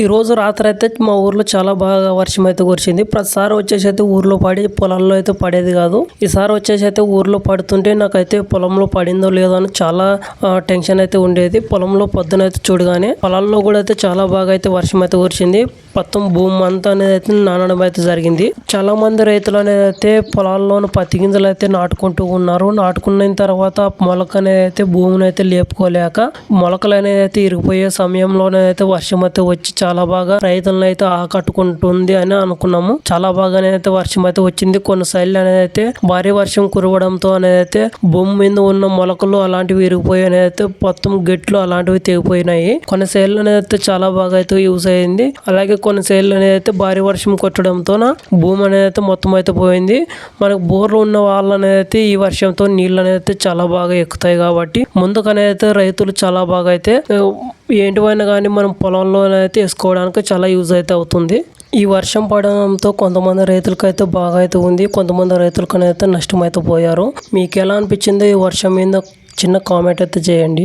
ఈ రోజు రాత్రి అయితే మా ఊర్లో చాలా బాగా వర్షం అయితే కురిసింది. ప్రతిసారి వచ్చేసి అయితే ఊర్లో పడి పొలాల్లో అయితే పడేది కాదు. ఈసారి వచ్చేసి అయితే ఊర్లో పడుతుంటే నాకైతే పొలంలో పడిందో లేదో అని చాలా టెన్షన్ అయితే ఉండేది. పొలంలో పొద్దున అయితే చూడగానే పొలాల్లో కూడా అయితే చాలా బాగా అయితే వర్షం అయితే కురిసింది. మొత్తం భూమి అంతా అనేది అయితే నానడం అయితే జరిగింది. చాలా మంది రైతులు అనేది అయితే పొలాల్లోని పత్తి గింజలు అయితే నాటుకుంటూ ఉన్నారు. నాటుకున్న తర్వాత మొలక అనేది అయితే భూమిని అయితే లేపుకోలేక మొలకలు అనేది అయితే ఇరిగిపోయే సమయంలోనే అయితే వర్షం అయితే వచ్చి చాలా బాగా రైతులను అయితే ఆకట్టుకుంటుంది అని అనుకున్నాము. చాలా బాగానే అయితే వర్షం అయితే వచ్చింది. కొన్ని సైడ్లు అనేది అయితే భారీ వర్షం కురవడంతో అనేది అయితే భూమి మీద ఉన్న మొలకలు అలాంటివి విరిగిపోయి అనేది అయితే మొత్తం గెట్లు అలాంటివి తెగిపోయినాయి. కొన్ని సైడ్లు అనేది అయితే చాలా బాగా అయితే యూజ్ అయింది. అలాగే కొన్ని సైడ్లు అనేది అయితే భారీ వర్షం కొట్టడంతో భూమి అనేది అయితే మొత్తం అయితే పోయింది. మనకు బోర్లు ఉన్న వాళ్ళు అనేది అయితే ఈ వర్షంతో నీళ్ళు అనేది అయితే చాలా బాగా ఎక్కుతాయి కాబట్టి ముందుకనేది అయితే రైతులు చాలా బాగా అయితే ఏంటివైనా కానీ మనం పొలంలో అయితే వేసుకోవడానికి చాలా యూజ్ అయితే అవుతుంది. ఈ వర్షం పడడంతో కొంతమంది రైతులకు అయితే బాగా అయితే ఉంది. కొంతమంది రైతులకు అయితే నష్టం అయితే పోయారు. మీకు ఎలా అనిపించిందో ఈ వర్షం మీద చిన్న కామెంట్ అయితే చేయండి.